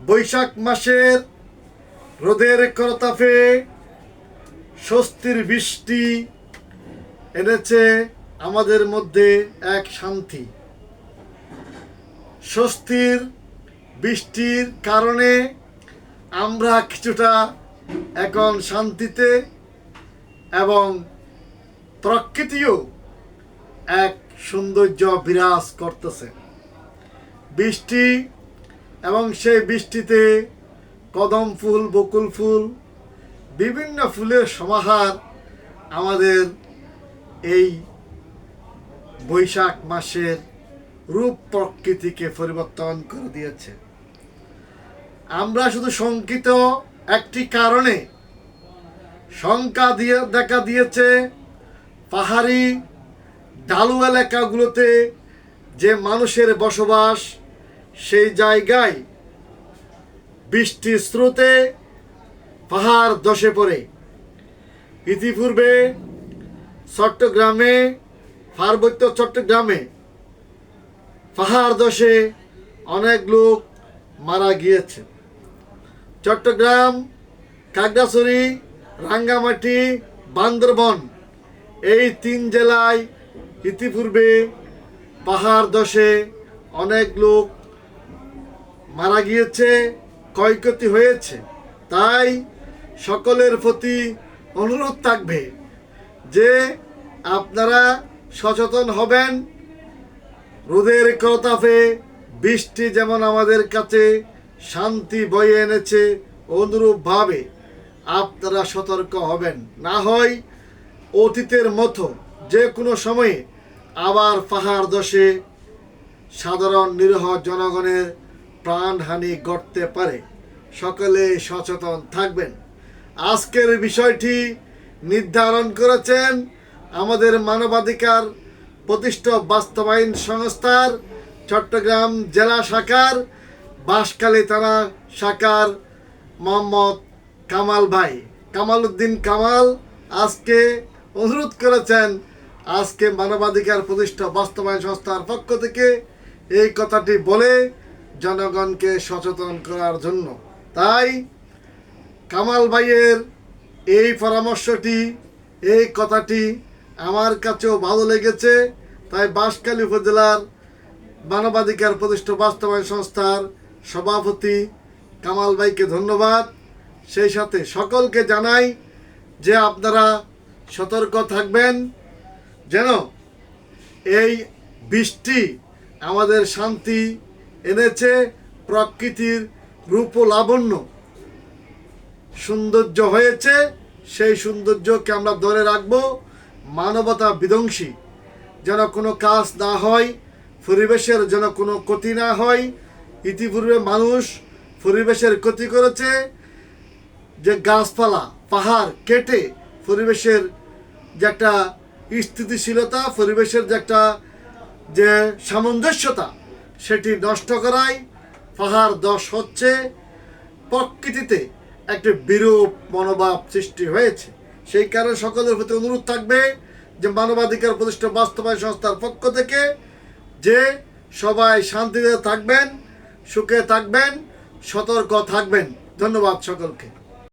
বৈশাখ মাসের রোদের করতাপে স্বস্তির বৃষ্টি এনেছে আমাদের মধ্যে এক শান্তি। স্বস্তির বৃষ্টির কারণে আমরা কিছুটা এখন শান্তিতে, এবং প্রকৃতিও এক সৌন্দর্য বিরাজ করতেছে। বৃষ্টি এবং সেই বৃষ্টিতে কদম ফুল, বকুল ফুল, বিভিন্ন ফুলের সমাহার আমাদের এই বৈশাখ মাসের রূপ প্রকৃতিকে পরিবর্তন করে দিয়েছে। আমরা শুধু শঙ্কিত একটি কারণে, শঙ্কা দেখা দিয়েছে পাহাড়ি ঢালু এলাকাগুলোতে যে মানুষের বসবাস, সেই জায়গায় বৃষ্টির স্রোতে পাহাড় ধসে পড়ে। ইতিপূর্বে চট্টগ্রামে, পার্বত্য চট্টগ্রামে পাহাড় ধসে অনেক লোক মারা গিয়েছে। চট্টগ্রাম, খাগড়াছড়ি, রাঙ্গামাটি, বান্দরবন এই 3 জেলায় ইতিপূর্বে পাহাড় ধসে অনেক লোক মারা গিয়েছে, ক্ষয়ক্ষতি হয়েছে। তাই সকলের প্রতি অনুরোধ থাকবে যে আপনারা সচেতন হবেন। রোদের করতাপে বৃষ্টি যেমন আমাদের কাছে শান্তি বয়ে এনেছে, অনুরূপভাবে আপনারা সতর্ক হবেন। না হয় অতীতের মতো যে কোনো সময়ে আবার পাহাড় ধসে সাধারণ নিরীহ জনগণের প্রাণহানি ঘটতে পারে। সকলে সচেতন থাকবেন। আজকের বিষয়টি নির্ধারণ করেছেন আমাদের মানবাধিকার প্রতিষ্ঠা বাস্তবায়ন সংস্থার চট্টগ্রাম জেলা শাখার বাঁশখালী থানা শাখার মোহাম্মদ কামাল ভাই, কামাল উদ্দিন কামাল। আজকে অনুরোধ করেছেন আজকে মানবাধিকার প্রতিষ্ঠা বাস্তবায়ন সংস্থার পক্ষ থেকে এই কথাটি বলে জনগণকে সচেতন করার জন্য। তাই কামাল ভাইয়ের এই পরামর্শটি, এই কথাটি আমার কাছেও ভালো লেগেছে। তাই বাঁশখালী উপজেলার মানবাধিকার প্রতিষ্ঠা বাস্তবায়ন সংস্থার সভাপতি কামাল ভাইকে ধন্যবাদ। সেই সাথে সকলকে জানাই যে আপনারা সতর্ক থাকবেন, যেন এই বৃষ্টি আমাদের শান্তি এনেছে, প্রকৃতির রূপ ও লাবণ্য সৌন্দর্য হয়েছে, সেই সৌন্দর্যকে আমরা ধরে রাখব। মানবতা বিধ্বংসী যেন কোনো কাজ না হয়, পরিবেশের যেন কোনো ক্ষতি না হয়। ইতিপূর্বে মানুষ পরিবেশের ক্ষতি করেছে, যে গাছপালা, পাহাড় কেটে পরিবেশের যে একটা স্থিতিশীলতা, পরিবেশের যে একটা যে সামঞ্জস্যতা, সেটি নষ্ট করায় পাহাড় ধস হচ্ছে। প্রকৃতিতে একটা বিরূপ মনোভাব সৃষ্টি হয়েছে। সেই কারণে সকলের প্রতি অনুরোধ থাকবে যে মানবাধিকার প্রতিষ্ঠা বাস্তবায়ন সংস্থার পক্ষ থেকে যে সবাই শান্তিতে থাকবেন, সুখে থাকবেন, সতর্ক থাকবেন। ধন্যবাদ সকলকে।